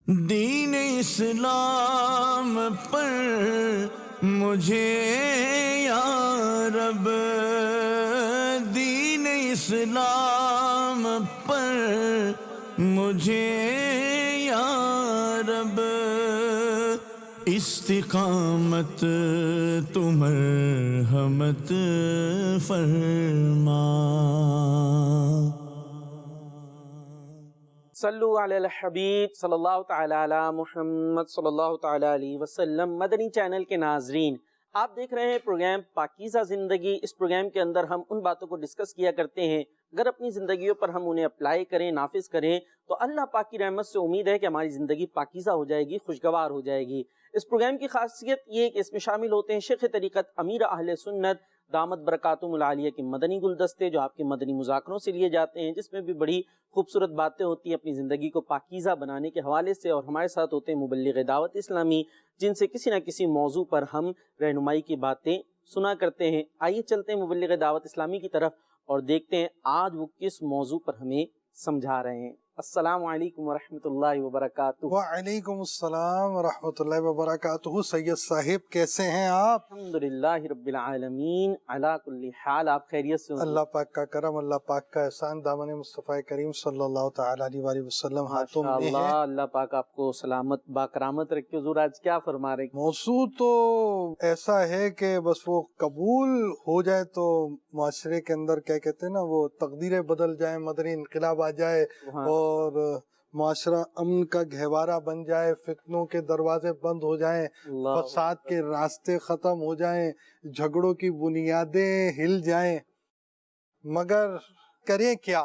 دین اسلام پر مجھے یا رب، دین اسلام پر مجھے یا رب، استقامت تو مرحمت فرما۔ صلو علی الحبیب صلی اللہ تعالی علی محمد صلی اللہ تعالی علیہ وسلم۔ مدنی چینل کے ناظرین، آپ دیکھ رہے ہیں پروگرام پاکیزہ زندگی۔ اس پروگرام کے اندر ہم ان باتوں کو ڈسکس کیا کرتے ہیں، اگر اپنی زندگیوں پر ہم انہیں اپلائی کریں، نافذ کریں، تو اللہ پاک کی رحمت سے امید ہے کہ ہماری زندگی پاکیزہ ہو جائے گی، خوشگوار ہو جائے گی۔ اس پروگرام کی خاصیت یہ ہے کہ اس میں شامل ہوتے ہیں شیخ طریقت امیر اہل سنت دامت برکاتہم العالیہ کے مدنی گلدستے، جو آپ کے مدنی مذاکروں سے لیے جاتے ہیں، جس میں بھی بڑی خوبصورت باتیں ہوتی ہیں اپنی زندگی کو پاکیزہ بنانے کے حوالے سے، اور ہمارے ساتھ ہوتے ہیں مبلغ دعوت اسلامی، جن سے کسی نہ کسی موضوع پر ہم رہنمائی کی باتیں سنا کرتے ہیں۔ آئیے چلتے ہیں مبلغ دعوت اسلامی کی طرف اور دیکھتے ہیں آج وہ کس موضوع پر ہمیں سمجھا رہے ہیں۔ السلام علیکم ورحمۃ اللہ وبرکاتہ۔ وعلیکم السلام ورحمۃ اللہ وبرکاتہ۔ سید صاحب کیسے ہیں آپ؟ الحمدللہ رب العالمین علی کل حال۔ آپ خیریت سے؟ اللہ پاک کا کرم، اللہ پاک کا احسان، دامن مصطفیٰ کریم صلی اللہ تعالی علیہ وآلہ وسلم ہاتھوں میں ہے۔ اللہ پاک آپ کو سلامت باکرامت رکھے۔ حضور آج کیا فرما رہے ہیں؟ موضوع تو ایسا ہے کہ بس وہ قبول ہو جائے تو معاشرے کے اندر کیا کہتے ہیں نا، وہ تقدیریں بدل جائیں، مدنی انقلاب آ جائے اور معاشرہ امن کا گہوارہ بن جائے، فتنوں کے دروازے بند ہو جائیں، فساد کے راستے ختم ہو جائیں، جھگڑوں کی بنیادیں ہل جائیں، مگر کریں کیا؟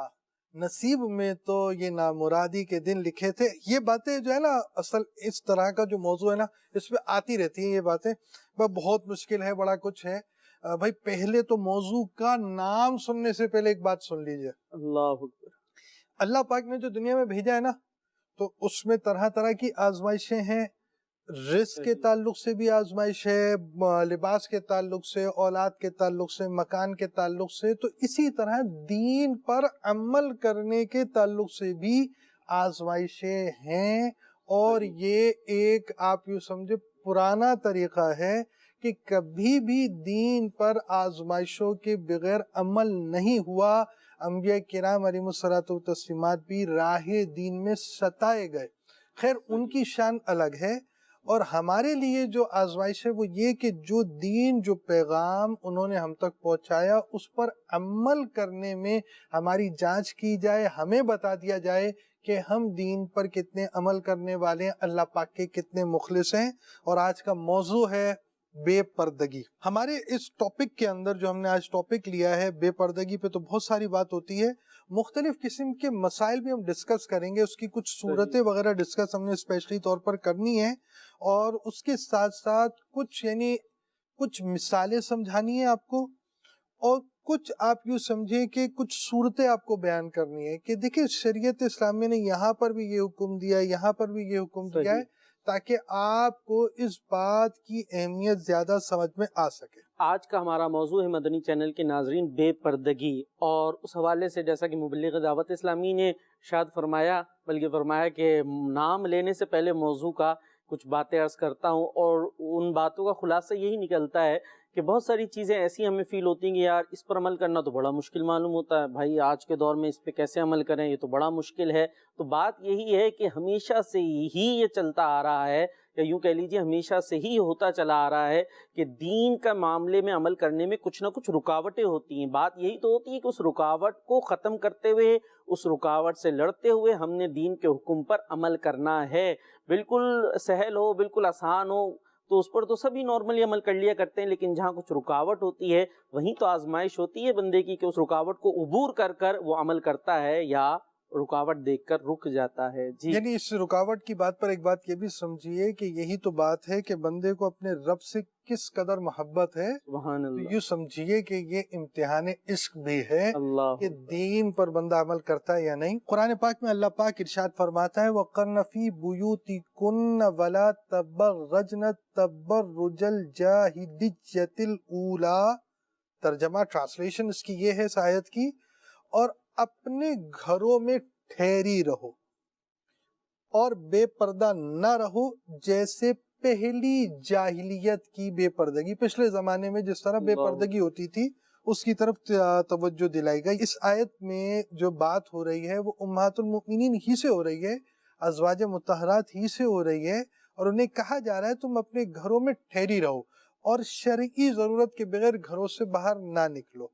نصیب میں تو یہ نامرادی کے دن لکھے تھے۔ یہ باتیں جو ہے نا، اصل اس طرح کا جو موضوع ہے نا، اس پہ آتی رہتی ہیں یہ باتیں، بہت مشکل ہے، بڑا کچھ ہے۔ بھائی پہلے تو موضوع کا نام سننے سے پہلے ایک بات سن لیجئے۔ اللہ اکبر۔ اللہ پاک نے جو دنیا میں بھیجا ہے نا، تو اس میں طرح طرح کی آزمائشیں ہیں، رزق کے تعلق سے بھی آزمائش ہے، لباس کے تعلق سے، اولاد کے تعلق سے، مکان کے تعلق سے، تو اسی طرح دین پر عمل کرنے کے تعلق سے بھی آزمائشیں ہیں۔ اور یہ ایک آپ یوں سمجھے پرانا طریقہ ہے کہ کبھی بھی دین پر آزمائشوں کے بغیر عمل نہیں ہوا۔ انبیاء کرام علیہم الصلوۃ والتسلیمات بھی راہ دین میں ستائے گئے، خیر ان کی شان الگ ہے۔ اور ہمارے لیے جو آزمائش ہے وہ یہ کہ جو دین، جو پیغام انہوں نے ہم تک پہنچایا، اس پر عمل کرنے میں ہماری جانچ کی جائے، ہمیں بتا دیا جائے کہ ہم دین پر کتنے عمل کرنے والے ہیں، اللہ پاک کے کتنے مخلص ہیں۔ اور آج کا موضوع ہے بے پردگی۔ ہمارے اس ٹاپک کے اندر جو ہم نے آج ٹاپک لیا ہے بے پردگی پہ، تو بہت ساری بات ہوتی ہے، مختلف قسم کے مسائل بھی ہم ڈسکس کریں گے، اس کی کچھ صورتیں وغیرہ ڈسکس ہم نے اسپیشلی طور پر کرنی ہے، اور اس کے ساتھ ساتھ کچھ مثالیں سمجھانی ہے آپ کو، اور کچھ آپ یوں سمجھیں کہ کچھ صورتیں آپ کو بیان کرنی ہے کہ دیکھیں شریعت اسلامیہ نے یہاں پر بھی یہ حکم دیا ہے، یہاں پر بھی یہ حکم دیا ہے، تاکہ آپ کو اس بات کی اہمیت زیادہ سمجھ میں آ سکے۔ آج کا ہمارا موضوع ہے مدنی چینل کے ناظرین بے پردگی، اور اس حوالے سے جیسا کہ مبلغ دعوت اسلامی نے شاید فرمایا، بلکہ فرمایا کہ نام لینے سے پہلے موضوع کا کچھ باتیں عرض کرتا ہوں، اور ان باتوں کا خلاصہ یہی نکلتا ہے کہ بہت ساری چیزیں ایسی ہمیں فیل ہوتی ہیں کہ یار اس پر عمل کرنا تو بڑا مشکل معلوم ہوتا ہے، بھائی آج کے دور میں اس پہ کیسے عمل کریں، یہ تو بڑا مشکل ہے۔ تو بات یہی ہے کہ ہمیشہ سے ہی یہ چلتا آ رہا ہے، یا یوں کہہ لیجیے ہمیشہ سے ہی ہوتا چلا آ رہا ہے کہ دین کا معاملے میں عمل کرنے میں کچھ نہ کچھ رکاوٹیں ہوتی ہیں۔ بات یہی تو ہوتی ہے کہ اس رکاوٹ کو ختم کرتے ہوئے، اس رکاوٹ سے لڑتے ہوئے ہم نے دین کے حکم پر عمل کرنا ہے۔ بالکل سہل ہو، بالکل آسان ہو تو اس پر تو سبھی نارملی عمل کر لیا کرتے ہیں، لیکن جہاں کچھ رکاوٹ ہوتی ہے وہیں تو آزمائش ہوتی ہے بندے کی کہ اس رکاوٹ کو عبور کر کر وہ عمل کرتا ہے یا رکاوٹ دیکھ کر رک جاتا ہے۔ جی، یعنی اس رکاوٹ کی بات پر ایک بات یہ بھی سمجھیے کہ یہی تو بات ہے کہ بندے کو اپنے رب سے کس قدر محبت ہے۔ سبحان اللہ۔ یوں سمجھیے کہ یہ امتحان عشق بھی ہے اللہ کہ دین پر بندہ عمل کرتا ہے یا نہیں۔ قرآن پاک میں اللہ پاک ارشاد فرماتا ہے وَقَرْنَ فِي بُيُوتِكُنَّ وَلَا تَبَرَّجْنَ تَبَرُّجَ الْجَاهِلِيَّةِ الْأُولَىٰ۔ ترجمہ ٹرانسلیشن اس کی یہ ہے اس آیت کی، اور اپنے گھروں میں ٹھہری رہو، اور بے پردہ نہ رہو جیسے پہلی جاہلیت کی بے پردگی، پچھلے زمانے میں جس طرح بے پردگی ہوتی تھی اس کی طرف توجہ دلائی گئی۔ اس آیت میں جو بات ہو رہی ہے وہ امہات المؤمنین ہی سے ہو رہی ہے، ازواج مطہرات ہی سے ہو رہی ہے، اور انہیں کہا جا رہا ہے تم اپنے گھروں میں ٹھہری رہو اور شرعی ضرورت کے بغیر گھروں سے باہر نہ نکلو۔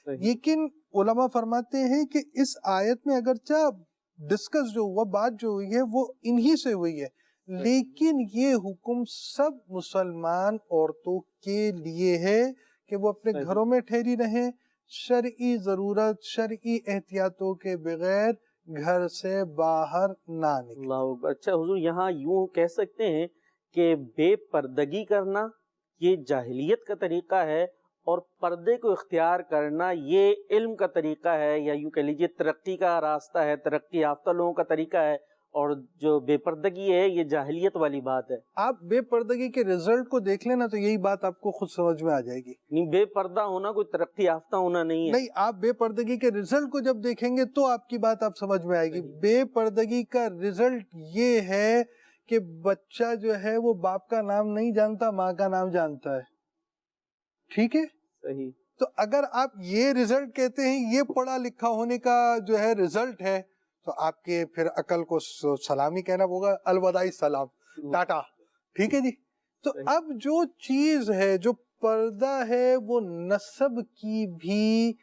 لیکن علماء فرماتے ہیں کہ اس آیت میں اگرچہ ڈسکس جو ہوا، بات جو ہوئی ہے وہ انہی سے ہوئی ہے، لیکن یہ حکم سب مسلمان عورتوں کے لیے ہے کہ وہ اپنے گھروں میں ٹھہری رہیں، شرعی ضرورت، شرعی احتیاطوں کے بغیر گھر سے باہر نہ نکلیں۔ اللہ اکبر۔ اچھا حضور، یہاں یوں کہہ سکتے ہیں کہ بے پردگی کرنا یہ جاہلیت کا طریقہ ہے، اور پردے کو اختیار کرنا یہ علم کا طریقہ ہے، یا یوں کہہ لیجیے ترقی کا راستہ ہے، ترقی یافتہ لوگوں کا طریقہ ہے، اور جو بے پردگی ہے یہ جاہلیت والی بات ہے۔ آپ بے پردگی کے رزلٹ کو دیکھ لینا تو یہی بات آپ کو خود سمجھ میں آ جائے گی۔ نہیں، بے پردہ ہونا کوئی ترقی یافتہ ہونا نہیں ہے۔ نہیں، آپ بے پردگی کے رزلٹ کو جب دیکھیں گے تو آپ کی بات آپ سمجھ میں آئے گی۔ بے پردگی کا رزلٹ یہ ہے کہ بچہ جو ہے وہ باپ کا نام نہیں جانتا، ماں کا نام جانتا ہے۔ ٹھیک ہے؟ صحیح۔ تو اگر آپ یہ رزلٹ کہتے ہیں یہ پڑھا لکھا ہونے کا جو ہے رزلٹ ہے، تو آپ کے پھر عقل کو سلامی کہنا ہوگا، الوداعی سلام، ٹاٹا۔ ٹھیک ہے جی؟ تو اب جو چیز ہے، جو پردہ ہے، وہ نسب کی بھی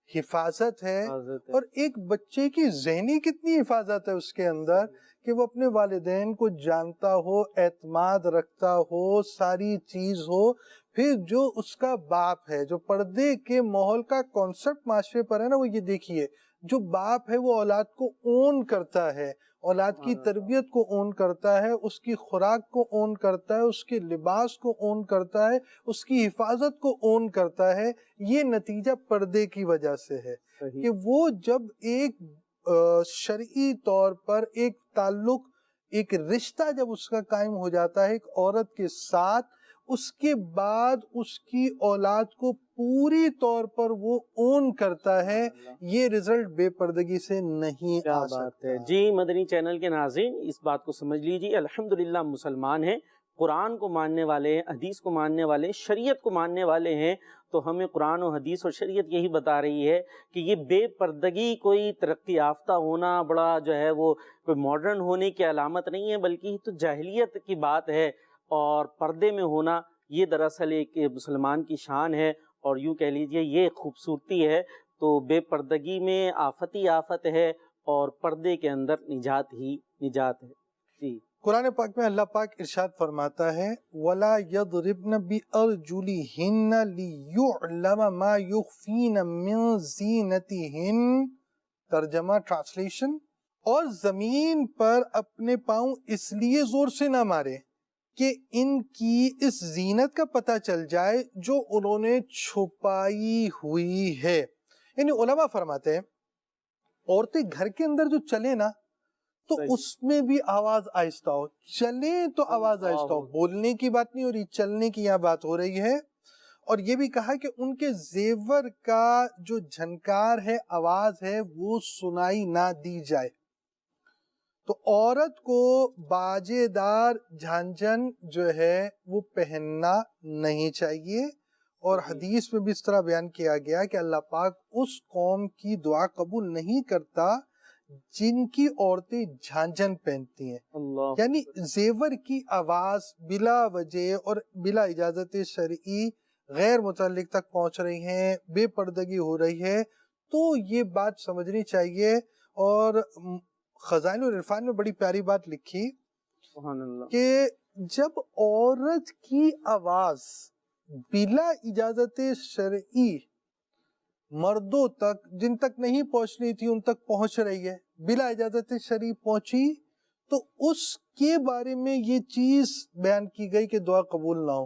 حفاظت ہے، اور ایک بچے کی ذہنی کتنی حفاظت ہے اس کے اندر کہ وہ اپنے والدین کو جانتا ہو، اعتماد رکھتا ہو، ساری چیز ہو۔ پھر جو اس کا باپ ہے، جو پردے کے ماحول کا کانسیپٹ معاشرے پر ہے نا، وہ یہ دیکھیے، جو باپ ہے وہ اولاد کو اون کرتا ہے، اولاد کی تربیت کو اون کرتا ہے، اس کی خوراک کو اون کرتا ہے، اس کے لباس کو اون کرتا ہے، اس کی حفاظت کو اون کرتا ہے۔ یہ نتیجہ پردے کی وجہ سے ہے کہ وہ جب ایک شرعی طور پر ایک تعلق، ایک رشتہ جب اس کا قائم ہو جاتا ہے ایک عورت کے ساتھ، اس کے بعد اس کی اولاد کو پوری طور پر وہ اون کرتا ہے۔ یہ رزلٹ بے پردگی سے نہیں آ سکتا۔ جی مدنی چینل کے ناظرین، اس بات کو سمجھ لیجیے، الحمدللہ مسلمان ہیں، قرآن کو ماننے والے ہیں، حدیث کو ماننے والے ہیں، شریعت کو ماننے والے ہیں، تو ہمیں قرآن و حدیث اور شریعت یہی بتا رہی ہے کہ یہ بے پردگی کوئی ترقی یافتہ ہونا، بڑا جو ہے وہ کوئی ماڈرن ہونے کی علامت نہیں ہے، بلکہ یہ تو جاہلیت کی بات ہے، اور پردے میں ہونا یہ دراصل ایک مسلمان کی شان ہے، اور یوں کہہ لیجئے یہ خوبصورتی ہے۔ تو بے پردگی میں آفت ہی آفت ہے، اور پردے کے اندر نجات ہی نجات ہے۔ جی قرآن پاک میں اللہ پاک ارشاد فرماتا ہے وَلَا يَضْرِبْنَ بِأَرْجُلِهِنَّ لِيُعْلَمَ مَا يُخْفِينَ مِنْ زِينَتِهِنَّ۔ ترجمہ ٹرانسلیشن، اور زمین پر اپنے پاؤں اس لیے زور سے نہ مارے کہ ان کی اس زینت کا پتہ چل جائے جو انہوں نے چھپائی ہوئی ہے۔ یعنی علماء فرماتے ہیں عورتیں گھر کے اندر جو چلے نا تو اس میں بھی آواز آہستہ ہو، چلے تو آواز آہستہ ہو، بولنے کی بات نہیں ہو رہی، چلنے کی یہاں بات ہو رہی ہے۔ اور یہ بھی کہا کہ ان کے زیور کا جو جھنکار ہے، آواز ہے، وہ سنائی نہ دی جائے۔ تو عورت کو باجے دار جھانجھن جو ہے وہ پہننا نہیں چاہیے، اور حدیث میں بھی اس طرح بیان کیا گیا کہ اللہ پاک اس قوم کی دعا قبول نہیں کرتا جن کی عورتیں جھانجھن پہنتی ہیں، یعنی زیور کی آواز بلا وجہ اور بلا اجازت شرعی غیر متعلق تک پہنچ رہی ہیں، بے پردگی ہو رہی ہے، تو یہ بات سمجھنی چاہیے۔ اور خزائن العرفان میں بڑی پیاری بات لکھی کہ جب عورت کی آواز بلا اجازت شرعی مردوں تک، جن تک نہیں پہنچنی تھی ان تک پہنچ رہی ہے، بلا اجازت شرعی پہنچی، تو اس کے بارے میں یہ چیز بیان کی گئی کہ دعا قبول نہ ہو۔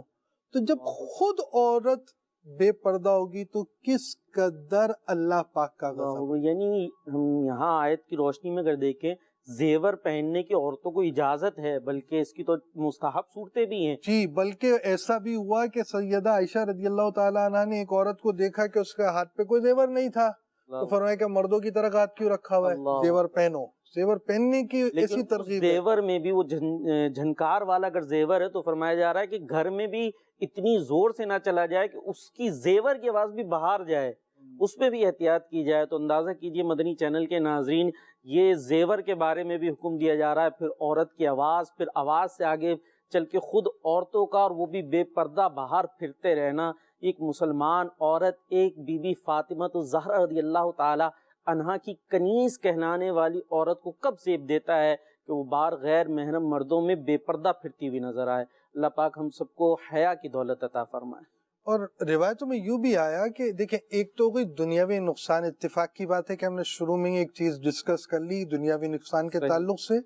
تو جب خود عورت بے پردہ ہوگی تو کس قدر اللہ پاک کا غضب۔ یعنی ہم یہاں آیت کی روشنی میں اگر دیکھیں، زیور پہننے کی عورتوں کو اجازت ہے، بلکہ اس کی تو مستحب صورتیں بھی ہیں۔ جی، بلکہ ایسا بھی ہوا کہ سیدہ عائشہ رضی اللہ تعالیٰ عنہ نے ایک عورت کو دیکھا کہ اس کے ہاتھ پہ کوئی زیور نہیں تھا، تو فرمایا کہ مردوں کی طرح ہاتھ کیوں رکھا ہوا ہے، زیور پہنو۔ زیور پہننے کی ایسی لیکن اس ترغیب ہے. زیور میں بھی وہ جھنکار والا اگر زیور ہے تو فرمایا جا رہا ہے کہ گھر میں بھی اتنی زور سے نہ چلا جائے کہ اس کی زیور کی آواز بھی باہر جائے، اس پہ بھی احتیاط کی جائے. تو اندازہ کیجئے مدنی چینل کے ناظرین، یہ زیور کے بارے میں بھی حکم دیا جا رہا ہے. پھر عورت کی آواز، پھر آواز سے آگے چل کے خود عورتوں کا، اور وہ بھی بے پردہ باہر پھرتے رہنا. ایک مسلمان عورت، ایک بی بی فاطمہ الزہرا رضی اللہ تعالی عنہا کی کنیز کہلانے والی عورت کو کب زیب دیتا ہے کہ وہ باہر غیر محرم مردوں میں بے پردہ پھرتی ہوئی نظر آئے. اللہ پاک ہم سب کو حیا کی دولت عطا فرمائے. اور روایتوں میں یوں بھی آیا کہ دیکھیں، ایک تو کوئی دنیاوی نقصان، اتفاق کی بات ہے کہ ہم نے شروع میں ایک چیز ڈسکس کر لی دنیاوی نقصان کے تعلق سے.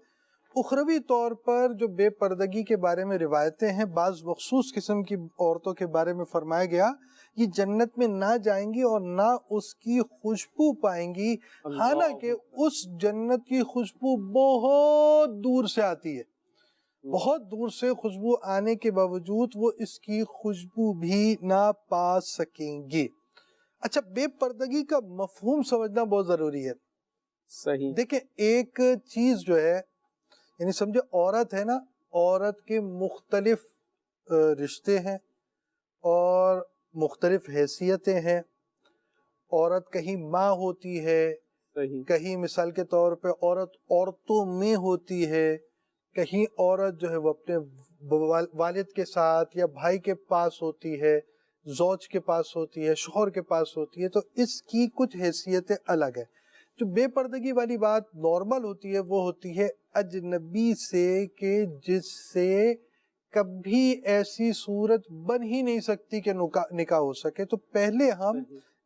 اخروی طور پر جو بے پردگی کے بارے میں روایتیں ہیں، بعض مخصوص قسم کی عورتوں کے بارے میں فرمایا گیا یہ جنت میں نہ جائیں گی اور نہ اس کی خوشبو پائیں گی، حالانکہ اس جنت کی خوشبو بہت دور سے آتی ہے. بہت دور سے خوشبو آنے کے باوجود وہ اس کی خوشبو بھی نہ پا سکیں گی. اچھا، بے پردگی کا مفہوم سمجھنا بہت ضروری ہے. صحیح. دیکھیں، ایک چیز جو ہے، یعنی سمجھے عورت ہے نا، عورت کے مختلف رشتے ہیں اور مختلف حیثیتیں ہیں. عورت کہیں ماں ہوتی ہے، کہیں مثال کے طور پہ عورت عورتوں میں ہوتی ہے، کہیں عورت جو ہے وہ اپنے والد کے ساتھ یا بھائی کے پاس ہوتی ہے، زوج کے پاس ہوتی ہے، شوہر کے پاس ہوتی ہے. تو اس کی کچھ حیثیتیں الگ ہیں. جو بے پردگی والی بات نارمل ہوتی ہے وہ ہوتی ہے اجنبی سے، کہ جس سے کبھی ایسی صورت بن ہی نہیں سکتی کہ نکاح ہو سکے. تو پہلے ہم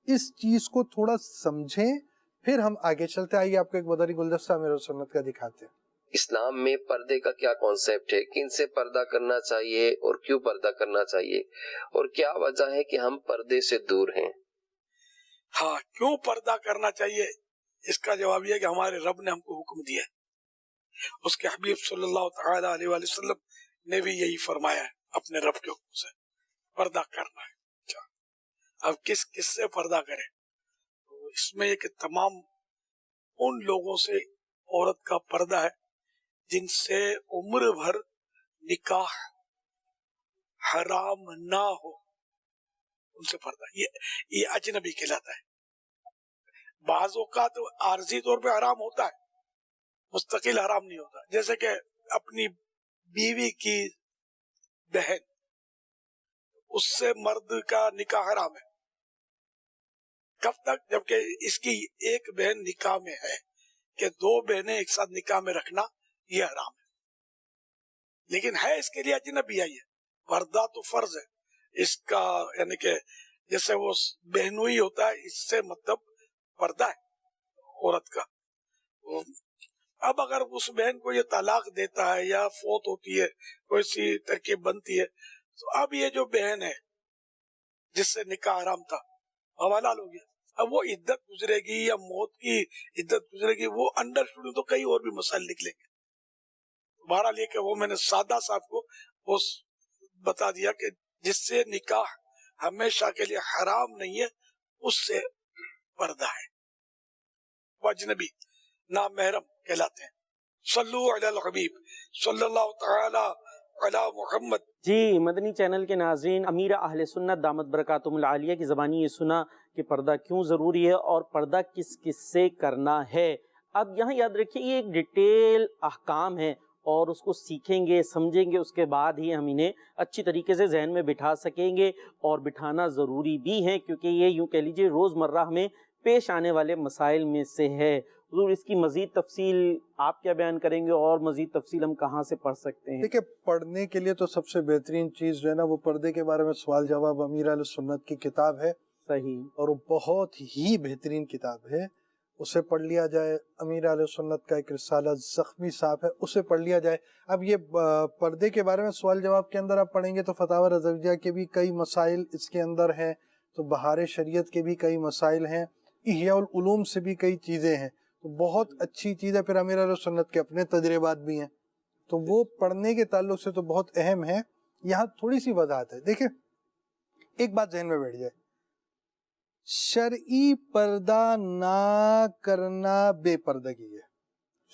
اس چیز کو تھوڑا سمجھیں، پھر ہم آگے چلتے. آئیے آپ کو ایک مدنی گلدستہ میرے سنت کا دکھاتے ہیں. اسلام میں پردے کا کیا کانسیپٹ ہے، کن سے پردہ کرنا چاہیے اور کیوں پردہ کرنا چاہیے، اور کیا وجہ ہے کہ ہم پردے سے دور ہیں؟ ہاں، کیوں پردہ کرنا چاہیے، اس کا جواب یہ ہے کہ ہمارے رب نے ہم کو حکم دیا ہے. اس کے حبیب صلی اللہ تعالی علیہ وآلہ وسلم نے بھی یہی فرمایا ہے اپنے رب کے حکم سے، پردہ کرنا ہے. اب کس سے پردہ کرے؟ اس میں ایک تمام ان لوگوں سے عورت کا پردہ ہے جن سے عمر بھر نکاح حرام نہ ہو، ان سے پردہ. یہ اجنبی کہلاتا ہے. بعض اوقات عارضی طور پہ حرام ہوتا ہے، مستقل حرام نہیں ہوتا. جیسے کہ اپنی بیوی کی بہن، اس سے مرد کا نکاح حرام ہے. کب تک؟ جبکہ اس کی ایک بہن نکاح میں ہے، کہ دو بہنیں ایک ساتھ نکاح میں رکھنا یہ حرام ہے. لیکن ہے اس کے لیے اجنبی ہے. یہ پردہ تو فرض ہے اس کا، یعنی کہ جیسے وہ بہنوئی ہوتا ہے، اس سے مطلب پردہ ہے عورت کا. اب اگر اس بہن کو یہ طلاق دیتا ہے یا فوت ہوتی ہے، کوئی سی ترکیب بنتی ہے، تو اب یہ جو بہن ہے جس سے نکاح حرام تھا اب حلال ہو گیا. اب وہ عدت گزرے گی یا موت کی عدت گزرے گی، وہ انڈر تو کئی اور بھی مسائل نکلیں گے. بہرحال یہ کہ وہ میں نے سادہ صاحب کو وہ بتا دیا کہ جس سے نکاح ہمیشہ کے لیے حرام نہیں ہے، اس سے پردہ ہے. وہ اجنبی نامحرم کہلاتے ہیں. صلو علی الحبیب صلی اللہ تعالی علی محمد. جی مدنی چینل کے ناظرین، امیر اہل سنت دامت برکاتہم العالیہ کی زبانی یہ سنا کہ پردہ کیوں ضروری ہے اور پردہ کس کس سے کرنا ہے. اب یہاں یاد رکھیے یہ ایک ڈیٹیل احکام ہے اور اس کو سیکھیں گے، سمجھیں گے، اس کے بعد ہی ہم انہیں اچھی طریقے سے ذہن میں بٹھا سکیں گے. اور بٹھانا ضروری بھی ہے کیونکہ یہ یوں کہہ لیجیے روزمرہ ہمیں پیش آنے والے مسائل میں سے ہے. حضور اس کی مزید تفصیل آپ کیا بیان کریں گے اور مزید تفصیل ہم کہاں سے پڑھ سکتے ہیں؟ دیکھیں، پڑھنے کے لیے تو سب سے بہترین چیز جو ہے نا وہ پردے کے بارے میں سوال جواب امیر اہل سنت کی کتاب ہے. صحیح. اور وہ بہت ہی بہترین کتاب ہے، اسے پڑھ لیا جائے. امیر اہل سنت کا ایک رسالہ زخمی صاحب ہے، اسے پڑھ لیا جائے. اب یہ پردے کے بارے میں سوال جواب کے اندر آپ پڑھیں گے تو فتاوی رضویہ کے بھی کئی مسائل اس کے اندر ہیں، تو بہار شریعت کے بھی کئی مسائل ہیں، احیاء العلوم سے بھی کئی چیزیں ہیں. تو بہت اچھی چیز ہے. پھر امیر اہل سنت کے اپنے تجربات بھی ہیں، تو وہ پڑھنے کے تعلق سے تو بہت اہم ہے. یہاں تھوڑی سی وضاحت ہے. دیکھیں، ایک بات ذہن میں بیٹھ جائے، شرعی پردہ نہ کرنا بے پردگی ہے.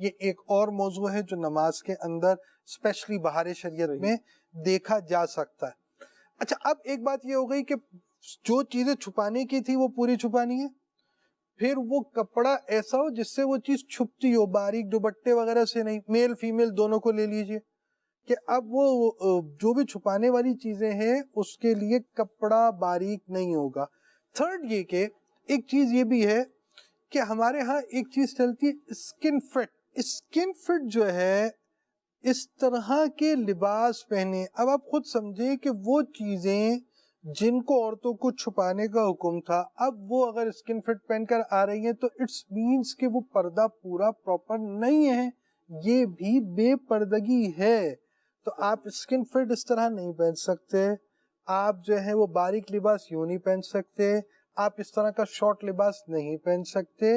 یہ ایک اور موضوع ہے جو نماز کے اندر اسپیشلی بہار شریعت میں دیکھا جا سکتا ہے۔ اچھا اب ایک بات یہ ہو گئی کہ جو چیزیں چھپانے کی تھی وہ پوری چھپانی ہے، پھر وہ کپڑا ایسا ہو جس سے وہ چیز چھپتی ہو، باریک دوپٹے وغیرہ سے نہیں، میل فیمیل دونوں کو لے لیجئے کہ اب وہ جو بھی چھپانے والی چیزیں ہیں اس کے لیے کپڑا باریک نہیں ہوگا۔ تھرڈ یہ کہ ایک چیز یہ بھی ہے کہ ہمارے ہاں ایک چیز چلتی ہے اسکن فٹ۔ اسکن فٹ جو ہے اس طرح کے لباس پہنے، اب آپ خود سمجھیں کہ وہ چیزیں جن کو عورتوں کو چھپانے کا حکم تھا، اب وہ اگر اسکن فٹ پہن کر آ رہی ہیں تو اٹس مینس کہ وہ پردہ پورا پراپر نہیں ہے، یہ بھی بے پردگی ہے۔ تو آپ اسکن فٹ اس طرح نہیں پہن سکتے، آپ جو ہے وہ باریک لباس یوں نہیں پہن سکتے، آپ اس طرح کا شارٹ لباس نہیں پہن سکتے،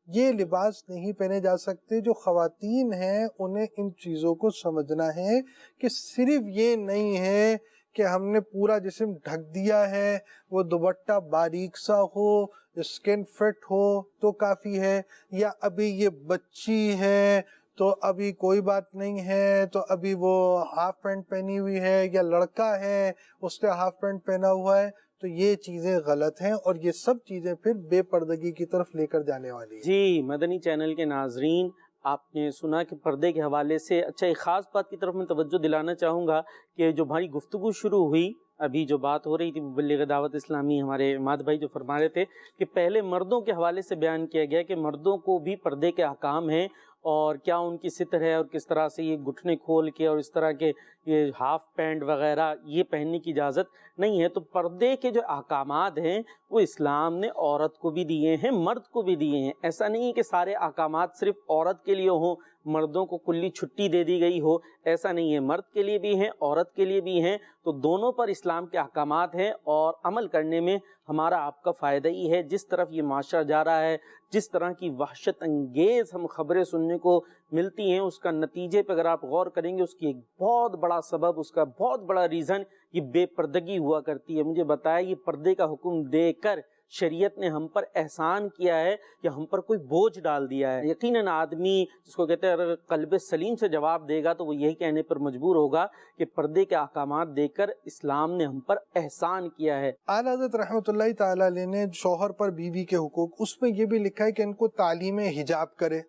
یہ لباس نہیں پہنے جا سکتے۔ جو خواتین ہیں انہیں ان چیزوں کو سمجھنا ہے کہ صرف یہ نہیں ہے کہ ہم نے پورا جسم ڈھک دیا ہے، وہ دوپٹہ باریک سا ہو، اسکن فٹ ہو تو کافی ہے، یا ابھی یہ بچی ہے تو ابھی کوئی بات نہیں ہے، تو ابھی وہ ہاف پینٹ پہنی ہوئی ہے، یا لڑکا ہے اس نے ہاف پینٹ پہنا ہوا ہے، تو یہ چیزیں غلط ہیں اور یہ سب چیزیں پھر بے پردگی کی طرف لے کر جانے والی ہیں۔ جی مدنی چینل کے ناظرین، آپ نے سنا کہ پردے کے حوالے سے اچھا ایک خاص بات کی طرف میں توجہ دلانا چاہوں گا کہ جو ہماری گفتگو شروع ہوئی، ابھی جو بات ہو رہی تھی مبلغ دعوت اسلامی ہمارے عماد بھائی جو فرما رہے تھے کہ پہلے مردوں کے حوالے سے بیان کیا گیا کہ مردوں کو بھی پردے کے احکام ہیں اور کیا ان کی ستر ہے اور کس طرح سے یہ گھٹنے کھول کے اور اس طرح کے یہ ہاف پینٹ وغیرہ یہ پہننے کی اجازت نہیں ہے۔ تو پردے کے جو احکامات ہیں وہ اسلام نے عورت کو بھی دیے ہیں، مرد کو بھی دیے ہیں۔ ایسا نہیں ہے کہ سارے احکامات صرف عورت کے لیے ہوں، مردوں کو کلی چھٹی دے دی گئی ہو، ایسا نہیں ہے، مرد کے لیے بھی ہیں، عورت کے لیے بھی ہیں، تو دونوں پر اسلام کے احکامات ہیں اور عمل کرنے میں ہمارا آپ کا فائدہ ہی ہے۔ جس طرف یہ معاشرہ جا رہا ہے، جس طرح کی وحشت انگیز ہم خبریں سننے کو ملتی ہیں، اس کا نتیجے پہ اگر آپ غور کریں گے اس کی ایک بہت بڑا سبب، اس کا بہت بڑا ریزن یہ بے پردگی ہوا کرتی ہے۔ مجھے بتایا یہ پردے کا حکم دے کر شریعت نے ہم پر احسان کیا ہے کہ ہم پر کوئی بوجھ ڈال دیا ہے۔ یقیناً آدمی جس کو کہتے ہیں اگر قلب سلیم سے جواب دے گا تو وہ یہی کہنے پر مجبور ہوگا کہ پردے کے احکامات دے کر اسلام نے ہم پر احسان کیا ہے۔ اعلیٰ حضرت رحمۃ اللہ تعالیٰ علیہ نے شوہر پر بیوی کے حقوق، اس میں یہ بھی لکھا ہے کہ ان کو تعلیم حجاب کرے،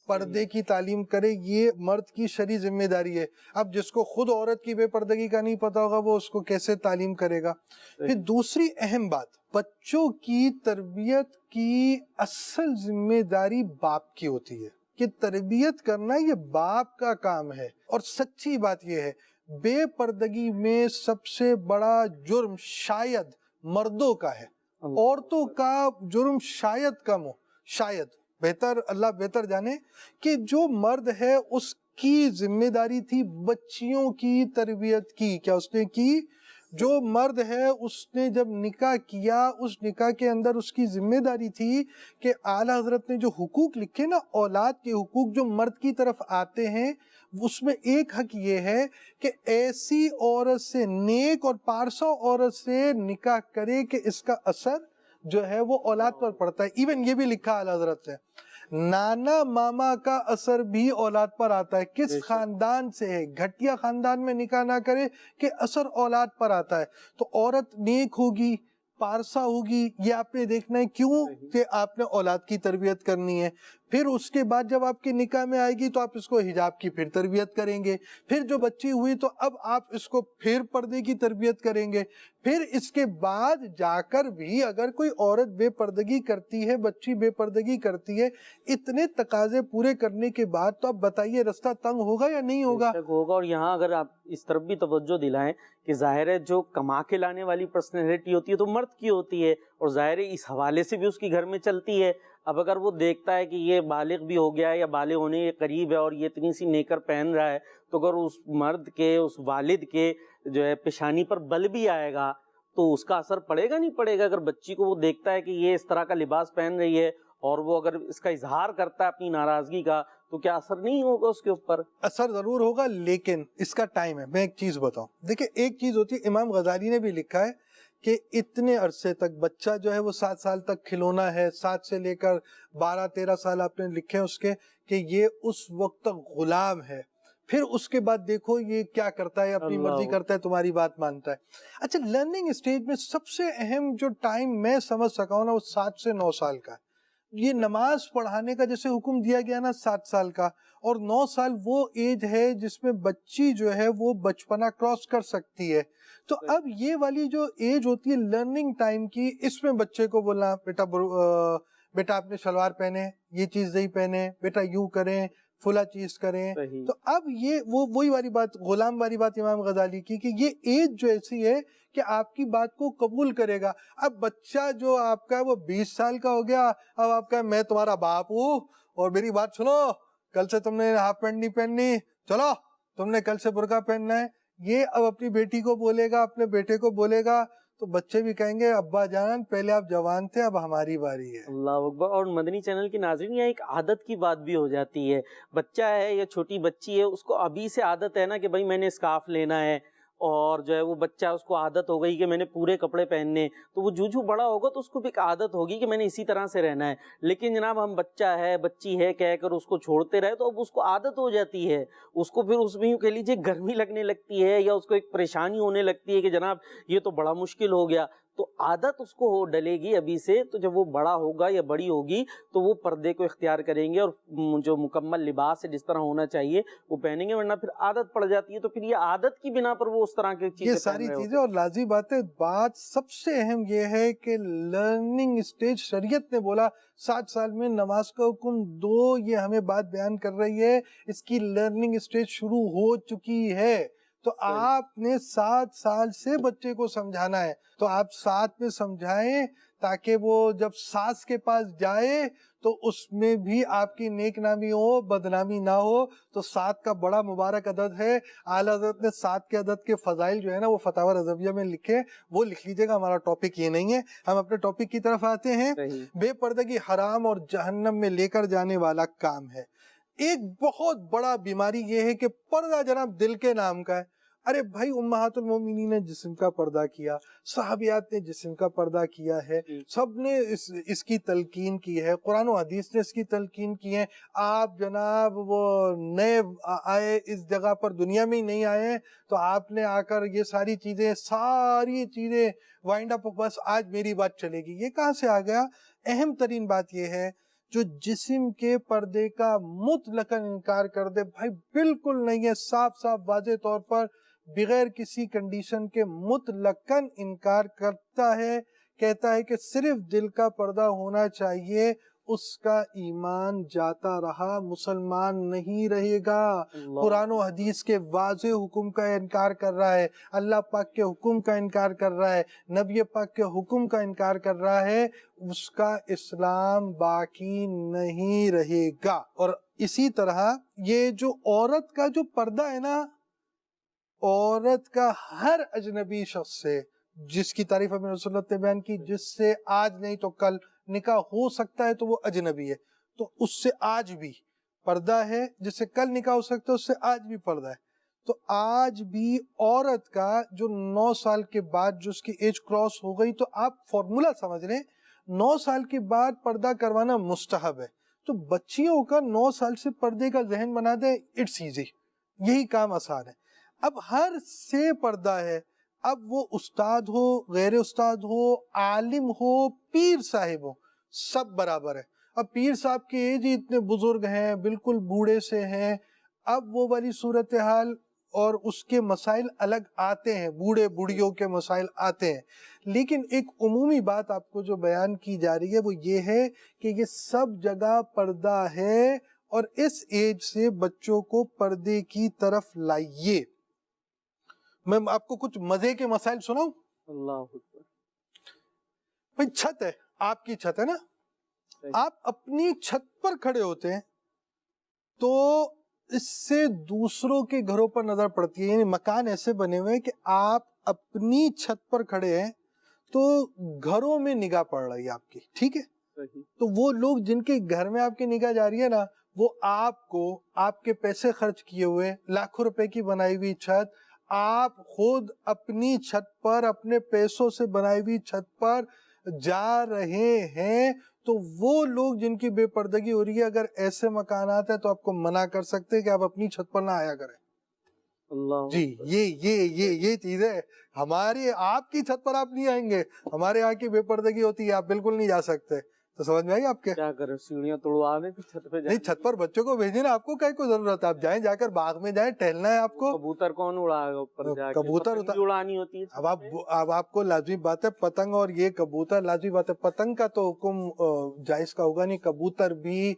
پردے کی تعلیم کرے، یہ مرد کی شرعی ذمہ داری ہے۔ اب جس کو خود عورت کی بے پردگی کا نہیں پتا ہوگا وہ اس کو کیسے تعلیم کرے گا۔ پھر دوسری اہم بات، بچوں کی تربیت کی اصل ذمہ داری باپ کی ہوتی ہے کہ تربیت کرنا یہ باپ کا کام ہے۔ اور سچی بات یہ ہے بے پردگی میں سب سے بڑا جرم شاید مردوں کا ہے، عورتوں کا جرم شاید کم ہو، شاید، بہتر اللہ بہتر جانے، کہ جو مرد ہے اس کی ذمہ داری تھی بچیوں کی تربیت کی، کیا اس نے کی؟ جو مرد ہے اس نے جب نکاح کیا اس نکاح کے اندر اس کی ذمہ داری تھی کہ اعلیٰ حضرت نے جو حقوق لکھے نا، اولاد کے حقوق جو مرد کی طرف آتے ہیں، اس میں ایک حق یہ ہے کہ ایسی عورت سے، نیک اور پارسا عورت سے نکاح کرے کہ اس کا اثر جو ہے وہ اولاد پر پڑتا ہے۔ ایون یہ بھی لکھا اعلیٰ حضرت نے، نانا ماما کا اثر بھی اولاد پر آتا ہے۔ کس خاندان سے ہے، گھٹیا خاندان میں نکاح نہ کرے کہ اثر اولاد پر آتا ہے۔ تو عورت نیک ہوگی، پارسا ہوگی، یہ آپ نے دیکھنا ہے، کیوں کہ آپ نے اولاد کی تربیت کرنی ہے۔ پھر اس کے بعد جب آپ کے نکاح میں آئے گی تو آپ اس کو حجاب کی پھر تربیت کریں گے، پھر جو بچی ہوئی تو اب آپ اس کو پھر پردے کی تربیت کریں گے، پھر اس کے بعد جا کر بھی اگر کوئی عورت بے پردگی کرتی ہے، بچی بے پردگی کرتی ہے، اتنے تقاضے پورے کرنے کے بعد تو اب بتائیے رستہ تنگ ہوگا یا نہیں ہوگا؟ ہوگا۔ اور یہاں اگر آپ اس طرف بھی توجہ دلائیں کہ ظاہر ہے جو کما کے لانے والی پرسنالٹی ہوتی ہے تو مرد کی ہوتی ہے، اور ظاہر ہے اس حوالے سے بھی اس کی گھر میں چلتی ہے۔ اب اگر وہ دیکھتا ہے کہ یہ بالغ بھی ہو گیا ہے یا بالغ ہونے کے قریب ہے اور یہ اتنی سی نیکر پہن رہا ہے، تو اگر اس مرد کے، اس والد کے جو ہے پیشانی پر بل بھی آئے گا تو اس کا اثر پڑے گا نہیں پڑے گا؟ اگر بچی کو وہ دیکھتا ہے کہ یہ اس طرح کا لباس پہن رہی ہے اور وہ اگر اس کا اظہار کرتا ہے اپنی ناراضگی کا، تو کیا اثر نہیں ہوگا اس کے اوپر؟ اثر ضرور ہوگا، لیکن اس کا ٹائم ہے۔ میں ایک چیز بتاؤں، دیکھیں ایک چیز ہوتی ہے، امام غزالی نے بھی لکھا ہے کہ اتنے عرصے تک بچہ جو ہے وہ 7 سال تک کھلونا ہے، 7 سے لے کر 12-13 سال آپ نے لکھے اس کے کہ یہ اس وقت تک غلام ہے، پھر اس کے بعد دیکھو یہ کیا کرتا ہے، اپنی مرضی کرتا ہے، تمہاری بات مانتا ہے۔ اچھا، لرننگ اسٹیج میں سب سے اہم جو ٹائم میں سمجھ سکا ہوں نا وہ 7 سے 9 سال کا ہے۔ یہ نماز پڑھانے کا جیسے حکم دیا گیا نا 7 سال کا، اور 9 سال وہ ایج ہے جس میں بچی جو ہے وہ بچپنا کراس کر سکتی ہے۔ تو اب یہ والی جو ایج ہوتی ہے لرننگ ٹائم کی، اس میں بچے کو بولنا بیٹا آپ نے شلوار پہنے، یہ چیز نہیں پہنے، بیٹا یوں کریں، فلا چیز کریں۔ تو اب یہ وہی والی بات، غلام والی بات امام غزالی کی، کہ یہ ایج جو ایسی ہے کہ آپ کی بات کو قبول کرے گا۔ اب بچہ جو آپ کا ہے وہ 20 سال کا ہو گیا، اب آپ کا میں تمہارا باپ ہوں اور میری بات سنو، کل سے تم نے ہاف پینٹ نہیں پہننی، چلو تم نے کل سے برقع پہننا ہے، یہ اب اپنی بیٹی کو بولے گا، اپنے بیٹے کو بولے گا، تو بچے بھی کہیں گے ابا جان پہلے آپ جوان تھے اب ہماری باری ہے۔ اللہ اکبر۔ اور مدنی چینل کی ناظرین، یہ ایک عادت کی بات بھی ہو جاتی ہے، بچہ ہے یا چھوٹی بچی ہے، اس کو ابھی سے عادت ہے نا کہ بھائی میں نے اسکارف لینا ہے، اور جو ہے وہ بچہ اس کو عادت ہو گئی کہ میں نے پورے کپڑے پہننے، تو وہ جو بڑا ہوگا تو اس کو بھی ایک عادت ہوگی کہ میں نے اسی طرح سے رہنا ہے۔ لیکن جناب ہم بچہ ہے بچی ہے کہہ کر اس کو چھوڑتے رہے تو اب اس کو عادت ہو جاتی ہے، اس کو پھر اس میں یوں کہہ لیجیے گرمی لگنے لگتی ہے، یا اس کو ایک پریشانی ہونے لگتی ہے کہ جناب یہ تو بڑا مشکل ہو گیا۔ تو عادت اس کو ڈلے گی ابھی سے، تو جب وہ بڑا ہوگا یا بڑی ہوگی تو وہ پردے کو اختیار کریں گے، اور جو مکمل لباس ہے جس طرح ہونا چاہیے وہ پہنیں گے، ورنہ پھر عادت پڑ جاتی ہے، تو پھر یہ عادت کی بنا پر وہ اس طرح کی چیزیں یہ ساری چیزیں، اور لازمی بات ہے، بات سب سے اہم یہ ہے کہ لرننگ اسٹیج شریعت نے بولا 7 سال میں نماز کا حکم دو، یہ ہمیں بات بیان کر رہی ہے، اس کی لرننگ اسٹیج شروع ہو چکی ہے۔ تو آپ نے 7 سال سے بچے کو سمجھانا ہے، تو آپ 7 میں سمجھائیں تاکہ وہ جب ساس کے پاس جائے تو اس میں بھی آپ کی نیک نامی ہو، بدنامی نہ ہو۔ تو 7 کا بڑا مبارک عدد ہے، اعلیٰ حضرت نے 7 کے عدد کے فضائل جو ہے نا وہ فتاوی رضویہ میں لکھے، وہ لکھ لیجیے گا، ہمارا ٹاپک یہ نہیں ہے، ہم اپنے ٹاپک کی طرف آتے ہیں۔ بے پردگی حرام اور جہنم میں لے کر جانے والا کام ہے۔ ایک بہت بڑا بیماری یہ ہے کہ پردہ جناب دل کے نام کا ہے۔ ارے بھائی، امہات المومنین نے جسم کا پردہ کیا، صحابیات نے جسم کا پردہ کیا ہے، سب نے اس کی تلقین کی ہے، قرآن و حدیث نے اس کی تلقین کی ہے۔ آپ جناب وہ نئے آئے اس جگہ پر، دنیا میں ہی نہیں آئے، تو آپ نے آ کر یہ ساری چیزیں وائنڈ اپ، بس آج میری بات چلے گی، یہ کہاں سے آ گیا؟ اہم ترین بات یہ ہے، جو جسم کے پردے کا مطلقاً انکار کر دے، بھائی بالکل نہیں ہے، صاف واضح طور پر بغیر کسی کنڈیشن کے مطلقاً انکار کرتا ہے، کہتا ہے کہ صرف دل کا پردہ ہونا چاہیے، اس کا ایمان جاتا رہا، مسلمان نہیں رہے گا۔ قرآن و حدیث کے واضح حکم کا انکار کر رہا ہے، اللہ پاک کے حکم کا انکار کر رہا ہے، نبی پاک کے حکم کا انکار کر رہا ہے، اس کا اسلام باقی نہیں رہے گا۔ اور اسی طرح یہ جو عورت کا جو پردہ ہے نا، عورت کا ہر اجنبی شخص سے، جس کی تعریف ہمیں رسول اللہ نے بیان کی، جس سے آج نہیں تو کل نکاح ہو سکتا ہے تو وہ اجنبی ہے، تو اس سے آج بھی پردہ ہے، جس سے کل نکاح ہو سکتا ہے اس سے آج بھی پردہ ہے۔ تو آج بھی عورت کا جو 9 سال کے بعد جو اس کی ایج کراس ہو گئی، تو آپ فارمولا سمجھ لیں، 9 سال کے بعد پردہ کروانا مستحب ہے، تو بچیوں کا 9 سال سے پردے کا ذہن بنا دیں، اٹس ایزی، یہی کام آسان ہے۔ اب ہر سے پردہ ہے، اب وہ استاد ہو، غیر استاد ہو، عالم ہو، پیر صاحب ہو، سب برابر ہے۔ اب پیر صاحب کی ایج ہی اتنے بزرگ ہیں، بالکل بوڑھے سے ہیں، اب وہ والی صورتحال اور اس کے مسائل الگ آتے ہیں، بوڑھے بوڑھیوں کے مسائل آتے ہیں، لیکن ایک عمومی بات آپ کو جو بیان کی جا رہی ہے وہ یہ ہے کہ یہ سب جگہ پردہ ہے، اور اس ایج سے بچوں کو پردے کی طرف لائیے۔ میں آپ کو کچھ مزے کے مسائل سناؤں؟ اللہ اکبر۔ بھئی چھت ہے، آپ کی چھت ہے نا، آپ اپنی چھت پر کھڑے ہوتے ہیں تو اس سے دوسروں کے گھروں پر نظر پڑتی ہے، یعنی مکان ایسے بنے ہوئے ہیں کہ آپ اپنی چھت پر کھڑے ہیں تو گھروں میں نگاہ پڑ رہی ہے آپ کی، ٹھیک ہے؟ تو وہ لوگ جن کے گھر میں آپ کی نگاہ جا رہی ہے نا، وہ آپ کو، آپ کے پیسے خرچ کیے ہوئے لاکھوں روپے کی بنائی ہوئی چھت آپ خود اپنی چھت پر اپنے پیسوں سے بنائی ہوئی چھت پر جا رہے ہیں تو وہ لوگ جن کی بے پردگی ہو رہی ہے اگر ایسے مکانات ہیں تو آپ کو منع کر سکتے ہیں کہ آپ اپنی چھت پر نہ آیا کریں. اللہ جی یہ چیز ہے. ہماری آپ کی چھت پر آپ نہیں آئیں گے, ہمارے یہاں کی بے پردگی ہوتی ہے, آپ بالکل نہیں جا سکتے. تو سمجھ میں آئی آپ کے؟ کیا کریں, سیڑھیاں توڑوا دیں چھت پہ نہیں, چھت پر بچوں کو بھیجیں نا, آپ کو کیا کوئی ضرورت ہے, آپ جائیں, جا کر باغ میں جائیں, ٹہلنا ہے آپ کو. کبوتر کون اڑائے گا اوپر جا کے؟ کبوتر پتنگ بھی اڑانی ہوتی ہے. اب آپ کو لازمی بات ہے پتنگ اور یہ کبوتر, لازمی بات ہے پتنگ کا تو حکم جائز کا ہوگا نہیں. کبوتر بھی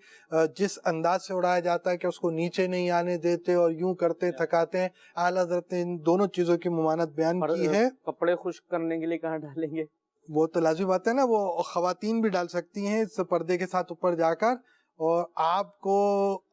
جس انداز سے اڑایا جاتا ہے کہ اس کو نیچے نہیں آنے دیتے اور یوں کرتے تھکاتے ہیں, اعلیٰ حضرت نے ان دونوں چیزوں کی ممانعت بیان کی ہے. کپڑے خشک کرنے کے لیے کہاں ڈالیں گے؟ وہ تو لازمی بات ہے نا, وہ خواتین بھی ڈال سکتی ہیں اس پردے کے ساتھ اوپر جا کر, اور آپ کو,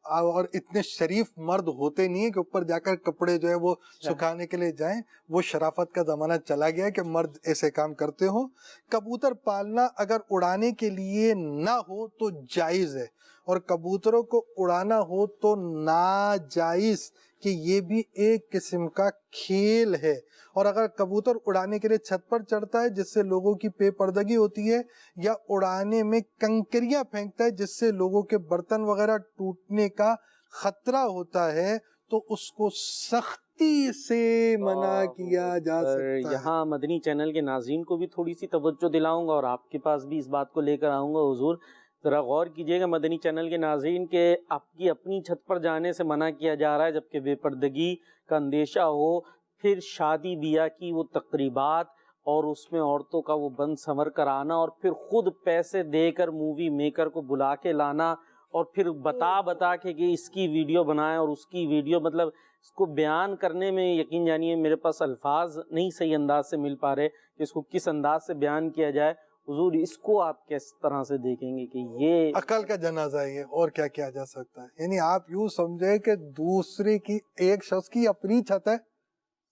اور اتنے شریف مرد ہوتے نہیں ہیں کہ اوپر جا کر کپڑے جو ہے وہ سکھانے کے لیے جائیں. وہ شرافت کا زمانہ چلا گیا کہ مرد ایسے کام کرتے ہوں. کبوتر پالنا اگر اڑانے کے لیے نہ ہو تو جائز ہے, اور کبوتروں کو اڑانا ہو تو ناجائز, کہ یہ بھی ایک قسم کا کھیل ہے. اور اگر کبوتر اڑانے کے لیے چھت پر چڑھتا ہے جس سے لوگوں کی بے پردگی ہوتی ہے, یا اڑانے میں کنکریاں پھینکتا ہے جس سے لوگوں کے برتن وغیرہ ٹوٹنے کا خطرہ ہوتا ہے, تو اس کو سختی سے منع کیا جا سکتا ہے. یہاں مدنی چینل کے ناظرین کو بھی تھوڑی سی توجہ دلاؤں گا, اور آپ کے پاس بھی اس بات کو لے کر آؤں گا. حضور ذرا غور کیجئے گا مدنی چینل کے ناظرین کہ آپ کی اپنی چھت پر جانے سے منع کیا جا رہا ہے جبکہ بے پردگی کا اندیشہ ہو. پھر شادی بیاہ کی وہ تقریبات اور اس میں عورتوں کا وہ بند سنور کر آنا, اور پھر خود پیسے دے کر مووی میکر کو بلا کے لانا, اور پھر بتا کے کہ اس کی ویڈیو بنائیں اور اس کی ویڈیو, مطلب اس کو بیان کرنے میں یقین جانیے میرے پاس الفاظ نہیں صحیح انداز سے مل پا رہے کہ اس کو کس انداز سے بیان کیا جائے. حضور اس کو آپ کس طرح سے دیکھیں گے کہ یہ عقل کا جنازہ ہے, اور کیا کیا جا سکتا ہے. یعنی آپ یوں سمجھے کہ دوسرے کی, ایک شخص کی اپنی چھت ہے,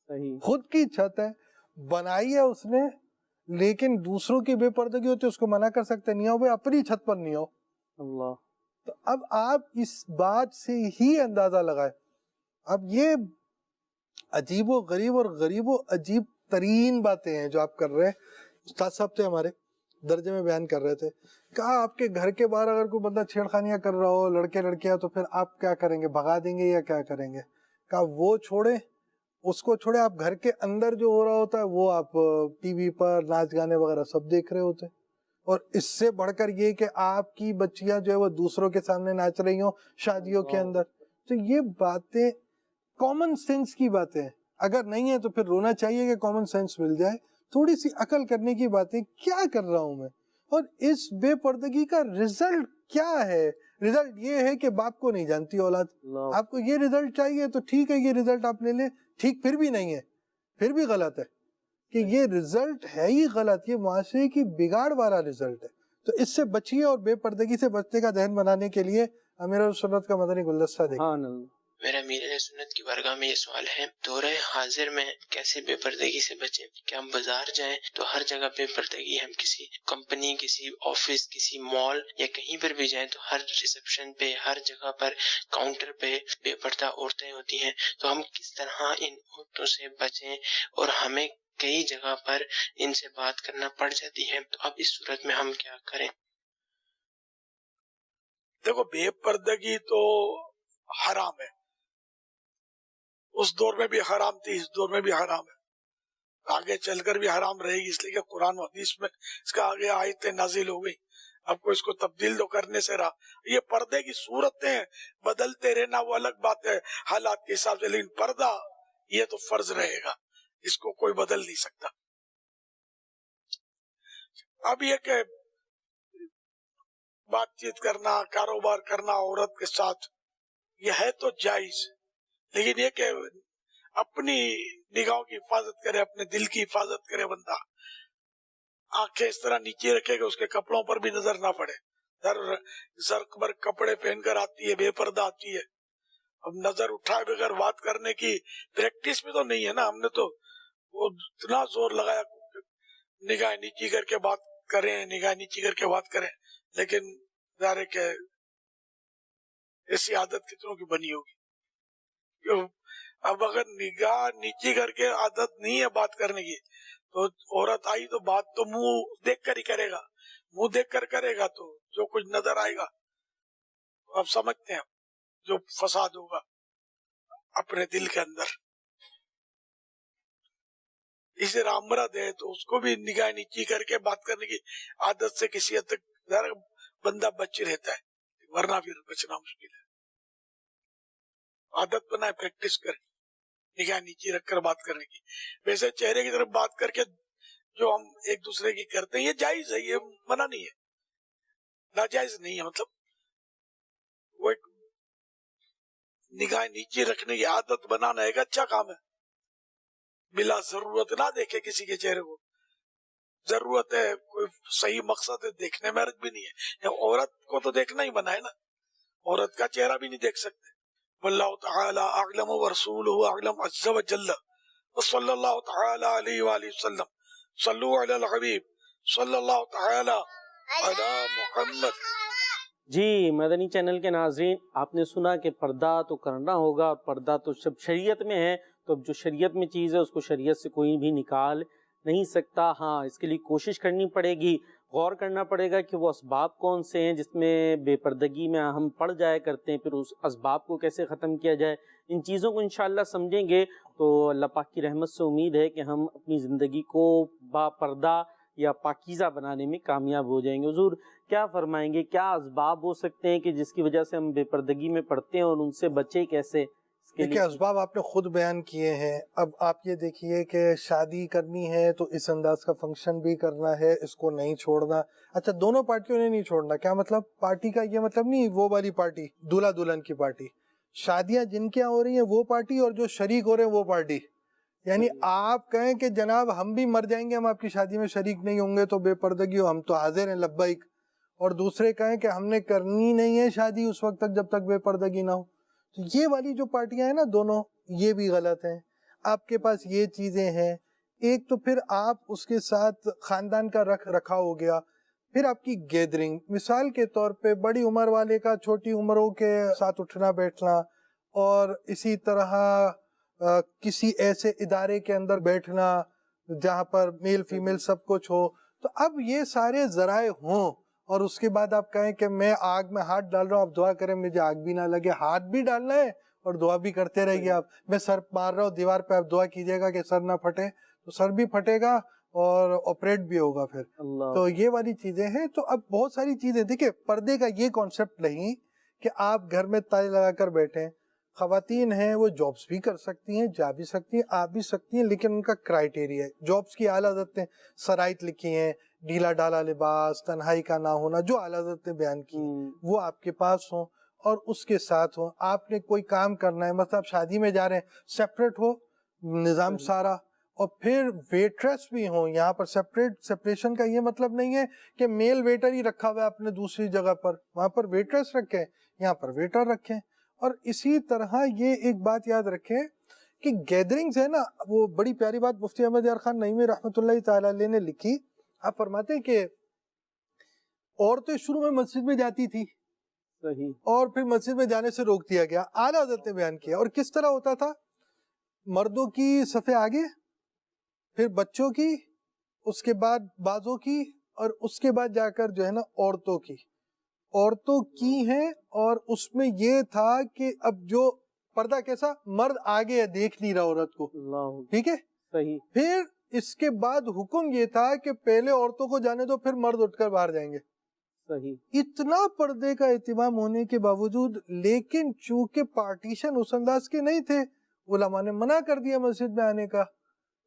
صحیح خود کی چھت ہے, بنائی ہے اس نے, لیکن دوسروں کی بے پردگی ہوتی ہے اس کو منع کر سکتے نہیں ہو, اپنی چھت پر نہیں ہو. اللہ. تو اب آپ اس بات سے ہی اندازہ لگائے. اب یہ عجیب و غریب اور غریب و عجیب ترین باتیں ہیں جو آپ کر رہے ہیں. استاد صاحب تھے ہمارے, درجے میں بیان کر رہے تھے, کہا آپ کے گھر کے باہر اگر کوئی بندہ چھیڑخانیاں کر رہا ہو, لڑکے لڑکیاں, تو پھر آپ کیا کریں گے, بھگا دیں گے یا کیا کریں گے؟ کہا وہ چھوڑیں, اس کو چھوڑے, آپ گھر کے اندر جو ہو رہا ہوتا ہے وہ آپ ٹی وی پر ناچ گانے وغیرہ سب دیکھ رہے ہوتے, اور اس سے بڑھ کر یہ کہ آپ کی بچیاں جو ہے وہ دوسروں کے سامنے ناچ رہی ہوں شادیوں کے اندر. تو یہ باتیں کامن سینس کی باتیں ہیں, اگر نہیں ہے تو پھر رونا چاہیے کہ کامن سینس مل جائے. تھوڑی سی عقل کرنے کی باتیں, کیا کر رہا ہوں میں, اور اس بے پردگی کا رزلٹ کیا ہے؟ رزلٹ یہ ہے کہ باپ کو نہیں جانتی اولاد. آپ کو یہ رزلٹ چاہیے تو ٹھیک ہے, یہ رزلٹ آپ لے لیں, ٹھیک پھر بھی نہیں ہے, پھر بھی غلط ہے, کہ یہ رزلٹ ہے ہی غلط, یہ معاشرے کی بگاڑ والا رزلٹ ہے. تو اس سے بچیے, اور بے پردگی سے بچنے کا ذہن بنانے کے لیے امیر سنت کا مدنی گلدستہ دیکھیں. میرا امیر سنت کی بارگاہ میں یہ سوال ہے, دورہ حاضر میں کیسے بے پردگی سے بچیں؟ کہ ہم بازار جائیں تو ہر جگہ بے پردگی, ہم کسی کمپنی, کسی آفس, کسی مال یا کہیں پر بھی جائیں تو ہر ریسپشن پہ, ہر جگہ پر کاؤنٹر پہ بے پردہ عورتیں ہوتی ہیں. تو ہم کس طرح ان عورتوں سے بچیں, اور ہمیں کئی جگہ پر ان سے بات کرنا پڑ جاتی ہے, تو اب اس صورت میں ہم کیا کریں؟ دیکھو, بے پردگی تو حرام ہے, اس دور میں بھی حرام تھی, اس دور میں بھی حرام ہے, آگے چل کر بھی حرام رہے گی, اس لیے کہ قرآن و حدیث میں اس کا آگے آیتیں نازل ہو گئی. اب کو اس کو تبدیل تو کرنے سے رہا. یہ پردے کی صورتیں بدلتے رہنا وہ الگ بات ہے حالات کے حساب سے, لیکن پردہ یہ تو فرض رہے گا, اس کو کوئی بدل نہیں سکتا. اب یہ کہ بات چیت کرنا, کاروبار کرنا عورت کے ساتھ, یہ ہے تو جائز, لیکن یہ کہ اپنی نگاہوں کی حفاظت کرے, اپنے دل کی حفاظت کرے بندہ, آنکھیں اس طرح نیچے رکھے کہ اس کے کپڑوں پر بھی نظر نہ پڑے. زرق بر کپڑے پہن کر آتی ہے, بے پردہ آتی ہے, اب نظر اٹھائے بغیر بات کرنے کی پریکٹس بھی تو نہیں ہے نا. ہم نے تو وہ اتنا زور لگایا نگاہ نیچی کر کے بات کریں, نگاہ نیچی کر کے بات کریں, لیکن ظاہر ہے کہ ایسی عادت کتنوں کی بنی ہوگی. اب اگر نگاہ نیچی کر کے عادت نہیں ہے بات کرنے کی تو عورت آئی تو بات تو منہ دیکھ کر ہی کرے گا، منہ دیکھ کر کرے گا تو جو کچھ نظر آئے گا آپ سمجھتے ہیں جو فساد ہوگا اپنے دل کے اندر. اسے رامرد ہے تو اس کو بھی نگاہ نیچی کر کے بات کرنے کی عادت سے کسی حد تک بندہ بچ رہتا ہے، ورنہ پھر بچنا مشکل ہے. عادت بنائے، پریکٹس کرے نگاہ نیچی رکھ کر بات کرنے کی. ویسے چہرے کی طرف بات کر کے جو ہم ایک دوسرے کی کرتے ہیں یہ جائز ہے، یہ منع نہیں ہے، ناجائز نہیں ہے. مطلب وہ ایک نگاہ نیچی رکھنے کی عادت بنانا ایک اچھا کام ہے. بلا ضرورت نہ دیکھے کسی کے چہرے کو، ضرورت ہے کوئی صحیح مقصد ہے دیکھنے میں حرج بھی نہیں ہے. عورت کو تو دیکھنا ہی بنا ہے نا، عورت کا چہرہ بھی نہیں دیکھ سکتے. واللہ تعالی اعلم ورسولہ اعلم عز وجل وصلی اللہ تعالی علیہ وآلہ وسلم. صلو علی الحبیب صلی اللہ تعالی علی محمد. جی مدنی چینل کے ناظرین، آپ نے سنا کہ پردہ تو کرنا ہوگا، اور پردہ تو سب شریعت میں ہے، تو اب جو شریعت میں چیز ہے اس کو شریعت سے کوئی بھی نکال نہیں سکتا. ہاں اس کے لیے کوشش کرنی پڑے گی، غور کرنا پڑے گا کہ وہ اسباب کون سے ہیں جس میں بے پردگی میں ہم پڑ جایا کرتے ہیں، پھر اس اسباب کو کیسے ختم کیا جائے. ان چیزوں کو انشاءاللہ سمجھیں گے تو اللہ پاک کی رحمت سے امید ہے کہ ہم اپنی زندگی کو با پردہ یا پاکیزہ بنانے میں کامیاب ہو جائیں گے. حضور کیا فرمائیں گے، کیا اسباب ہو سکتے ہیں کہ جس کی وجہ سے ہم بے پردگی میں پڑتے ہیں اور ان سے بچیں کیسے؟ دیکھیں اسباب آپ نے خود بیان کیے ہیں. اب آپ یہ دیکھیے کہ شادی کرنی ہے تو اس انداز کا فنکشن بھی کرنا ہے، اس کو نہیں چھوڑنا. اچھا دونوں پارٹیوں نے نہیں چھوڑنا، کیا مطلب؟ پارٹی کا یہ مطلب نہیں وہ والی پارٹی دولہا دلہن کی پارٹی، شادیاں جن کے ہو رہی ہیں وہ پارٹی اور جو شریک ہو رہے ہیں وہ پارٹی. یعنی آپ کہیں کہ جناب ہم بھی مر جائیں گے ہم آپ کی شادی میں شریک نہیں ہوں گے تو بے پردگی ہو، ہم تو حاضر ہیں لبیک. اور دوسرے کہیں کہ ہم نے کرنی نہیں ہے شادی اس وقت تک جب تک بے پردگی نہ ہو. تو یہ والی جو پارٹیاں ہیں نا دونوں، یہ بھی غلط ہیں. آپ کے پاس یہ چیزیں ہیں. ایک تو پھر آپ اس کے ساتھ خاندان کا رکھا ہو گیا. پھر آپ کی گیدرنگ، مثال کے طور پہ بڑی عمر والے کا چھوٹی عمروں کے ساتھ اٹھنا بیٹھنا، اور اسی طرح کسی ایسے ادارے کے اندر بیٹھنا جہاں پر میل فیمیل سب کچھ ہو. تو اب یہ سارے ذرائع ہوں اور اس کے بعد آپ کہیں کہ میں آگ میں ہاتھ ڈال رہا ہوں آپ دعا کریں مجھے آگ بھی نہ لگے. ہاتھ بھی ڈالنا ہے اور دعا بھی کرتے رہیے. آپ میں سر مار رہا ہوں دیوار پہ، آپ دعا کیجئے گا کہ سر نہ پھٹے، تو سر بھی پھٹے گا اور آپریٹ بھی ہوگا پھر. تو یہ والی چیزیں ہیں. تو اب بہت ساری چیزیں دیکھیں، پردے کا یہ کانسیپٹ نہیں کہ آپ گھر میں تالے لگا کر بیٹھیں. خواتین ہیں وہ جابس بھی کر سکتی ہیں، جا بھی سکتی ہیں، آ بھی سکتی ہیں، لیکن ان کا کرائیٹیریا ہے. جابس کی اعلیٰ حضرت نے شرائط لکھی ہیں، ڈھیلا ڈالا لباس، تنہائی کا نہ ہونا، جو اعلیٰ حضرت نے بیان کی وہ آپ کے پاس ہوں اور اس کے ساتھ ہوں. آپ نے کوئی کام کرنا ہے، مثلا آپ شادی میں جا رہے ہیں، سیپریٹ ہو نظام سارا. اور پھر ویٹرس بھی ہوں یہاں پر. سیپریشن کا یہ مطلب نہیں ہے کہ میل ویٹر ہی رکھا ہوا ہے اپنے دوسری جگہ پر، وہاں پر ویٹرس رکھیں، یہاں پر ویٹر رکھیں. اور اسی طرح یہ ایک بات یاد رکھیں کہ گیدرنگز ہے نا، وہ بڑی پیاری بات مفتی احمد یار خان نعیمی رحمۃ اللہ تعالی علیہ نے لکھی. آپ فرماتے ہیں کہ عورتیں شروع میں مسجد میں جاتی تھی اور پھر مسجد میں جانے سے روک دیا گیا. اعلیٰ حضرت نے بیان کیا. اور کس طرح ہوتا تھا؟ مردوں کی صفیں آگے، پھر بچوں کی، اس کے بعد بازوں کی، اور اس کے بعد جا کر جو ہے نا عورتوں کی ہیں. اور اس میں یہ تھا کہ اب جو پردہ کیسا، مرد آگے ہے دیکھ نہیں رہا عورت کو، ٹھیک ہے صحیح. پھر اس کے بعد حکم یہ تھا کہ پہلے عورتوں کو جانے دو پھر مرد اٹھ کر باہر جائیں گے. صحیح. اتنا پردے کا اہتمام ہونے کے باوجود، لیکن چونکہ پارٹیشن اس انداز کے نہیں تھے، علماء نے منع کر دیا مسجد میں آنے کا.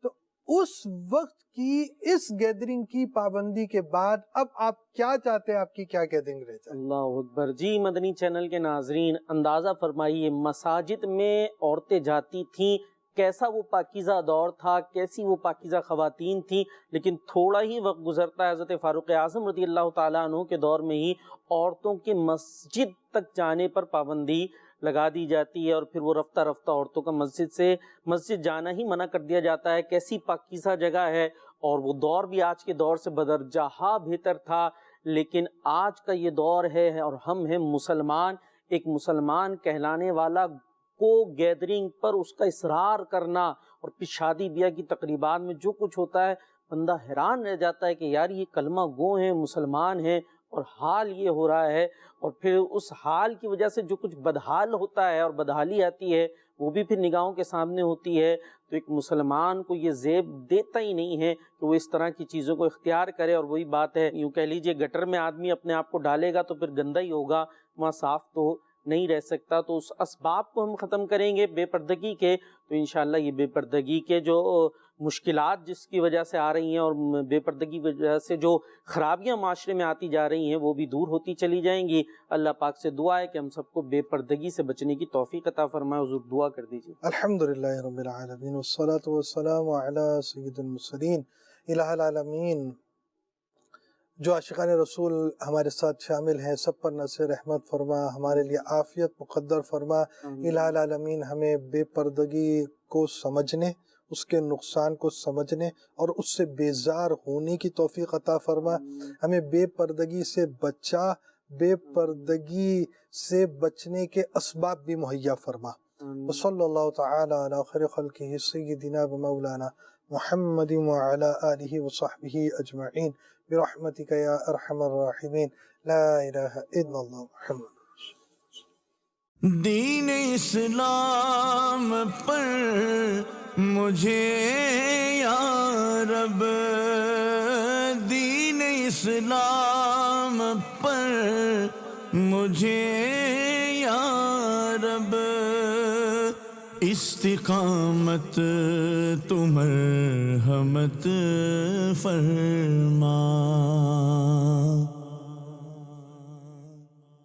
تو اس وقت کی اس گیدرنگ کی پابندی کے بعد اب آپ کیا چاہتے ہیں، آپ کی کیا گیدرنگ رہتا ہے؟ اللہ اکبر. جی مدنی چینل کے ناظرین اندازہ فرمائیے، مساجد میں عورتیں جاتی تھیں، کیسا وہ پاکیزہ دور تھا، کیسی وہ پاکیزہ خواتین تھیں. لیکن تھوڑا ہی وقت گزرتا ہے، حضرت فاروق اعظم رضی اللہ تعالیٰ عنہ کے دور میں ہی عورتوں کے مسجد تک جانے پر پابندی لگا دی جاتی ہے، اور پھر وہ رفتہ رفتہ عورتوں کا مسجد جانا ہی منع کر دیا جاتا ہے. کیسی پاکیزہ جگہ ہے. اور وہ دور بھی آج کے دور سے بدرجہ بہتر تھا. لیکن آج کا یہ دور ہے اور ہم ہیں مسلمان. ایک مسلمان کہلانے والا کو گیدرنگ پر اس کا اصرار کرنا، اور پھر شادی بیاہ کی تقریبات میں جو کچھ ہوتا ہے بندہ حیران رہ جاتا ہے کہ یار یہ کلمہ گو ہیں، مسلمان ہیں، اور حال یہ ہو رہا ہے۔ اور پھر اس حال کی وجہ سے جو کچھ بدحال ہوتا ہے اور بدحالی آتی ہے وہ بھی پھر نگاہوں کے سامنے ہوتی ہے۔ تو ایک مسلمان کو یہ زیب دیتا ہی نہیں ہے کہ وہ اس طرح کی چیزوں کو اختیار کرے۔ اور وہی بات ہے، یوں کہہ لیجئے گٹر میں آدمی اپنے آپ کو ڈالے گا تو پھر گندا ہی ہوگا، وہاں صاف تو نہیں رہ سکتا۔ تو اس اسباب کو ہم ختم کریں گے بے پردگی کے، تو انشاءاللہ یہ بے پردگی کے جو مشکلات جس کی وجہ سے آ رہی ہیں اور بے پردگی وجہ سے جو خرابیاں معاشرے میں آتی جا رہی ہیں وہ بھی دور ہوتی چلی جائیں گی۔ اللہ پاک سے دعا ہے کہ ہم سب کو بے پردگی سے بچنے کی توفیق عطا فرمائے۔ حضور دعا کر دیجیے۔ الحمدللہ رب العالمین والصلاة والسلام علی سید المرسلین۔ الہ العالمین، جو عاشقان رسول ہمارے ساتھ شامل ہیں سب پر نصر رحمت فرما، ہمارے لیے عافیت مقدر فرما۔ الہ العالمین ہمیں بے پردگی کو سمجھنے، اس کے نقصان کو سمجھنے اور اس سے بیزار ہونے کی توفیق عطا فرما۔ ہمیں بے پردگی سے بچا، بے پردگی سے بچنے کے اسباب بھی مہیا فرما۔ وصلی اللہ تعالی علی خیر خلقہ سیدنا و مولانا محمد وعلی آلہ وصحبہ اجمعین برحمتک یا ارحم الراحمین۔ لا الہ الا اللہ محمد۔ دین اسلام پر مجھے یا رب، دین اسلام پر مجھے یا رب، استقامت تو مرحمت فرما۔